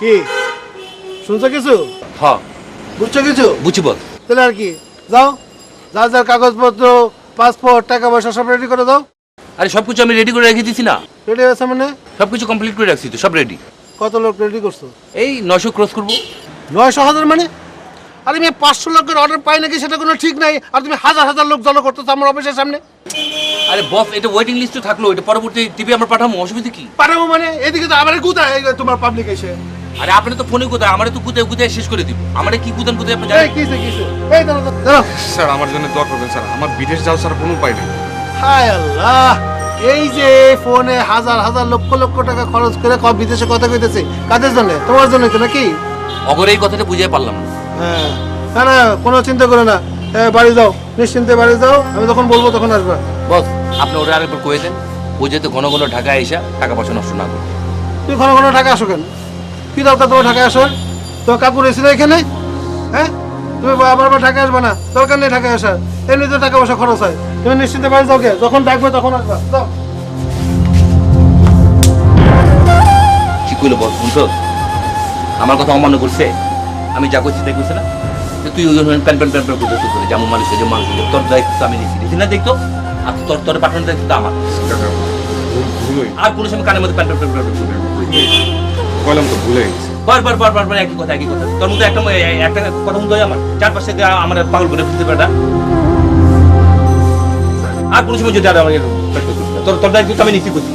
কি শুনছো কিছু? হ্যাঁ বুঝছো কিছু? বুঝছি বল। তাহলে আর কি, যাও যা যা কাগজপত্র, পাসপোর্ট, টাকা পয়সা সব রেডি করে দাও। আরে সবকিছু আমি রেডি করে রেখে দিছি না, রেডি আছে মানে? সবকিছু কমপ্লিট করে রাখছি তো, সব রেডি। কত লোক রেডি করছো? এই 900 ক্রস করবো। 900,000 মানে? আরে আমি 500 লোকের অর্ডার পাই নাকি সেটা কোনো ঠিক নাই, আর তুমি হাজার হাজার লোক জড়ো করতেছো আমার অফিসের সামনে। আরে বস, এটা ওয়েটিং লিস্টে থাকলো, এটা পরবর্তী টিভি আমরা পাঠাবো, অসুবিধা কি? পাঠাবো মানে? এদিকে তো আমার গুতা তোমার পাবলিক এসে। আরে আপনি তো ফোনে কোথায়, আমারে তো কোথায় কোথায় শেষ করে দিব। আমারে কি কুদান কোথায় আপনি এই জানেন? কিসে কিসে, এই দাঁড়াও দাঁড়াও। স্যার আমার জন্য দোয়া করবেন স্যার, আমার বিদেশ যাওয়ার স্যার কোনো উপায় নেই। হায় আল্লাহ, এই যে ফোনে হাজার হাজার লক্ষ লক্ষ টাকা খরচ করে বিদেশে কথা কইতেছে, কাদের জন্য? তোমার জন্য তো নাকি? অগরে এই কথাটা বুঝিয়ে পারলাম না। হ্যাঁ, না না, কোনো চিন্তা করো না, বাড়ি যাও, নিশ্চিন্তে বাড়ি যাও, আমি যখন বলবো তখন আসবা। বস আপনি ওরা আরেকবার কয়ে দেন, ও যাতে ঘন ঘন ঢাকায় এসে টাকা পয়সা নষ্ট না করে। তুমি ঘন ঘন ঢাকা আসো কেন? কি দরকার তোমার ঢাকায় আসার? তোমার কাকুর এসে এখানে? হ্যাঁ, তুমি বারবার ঢাকায় আসবে না, দরকার নেই ঢাকায় আসার, এমনি তো টাকা পয়সা খরচ হয়। তুমি নিশ্চিন্তে বাড়ি যাও, গে যখন ডাকবে তখন আসবা, যাও। কি কইলো বস, শুনছো? আমার কথা অমান্য করছে, আমি যা করছি তাই করছে না, যে তুই ওই প্যান প্যান প্যান প্যান করতে শুরু করে যেমন মানুষ যে মানুষ, তোর দায়িত্ব আমি নিচ্ছি না, দেখতো আর তোর তোর পাঠানোর দায়িত্ব আমার। ভুলই আর কোনো সময় কানের মধ্যে pan pan pan pan pan করবে। কইলাম তো, ভুলে গেছি। বারবার বারবার বার একই কথা একই কথা, তোর মধ্যে একটা কথা মতো হয় আমার, চারপাশে দিয়ে আমার পাগল করে ফেলতে পারে। আর কোনো সময় যদি আর আমাকে তোর তোর দায়িত্ব আমি নিচ্ছি করছি।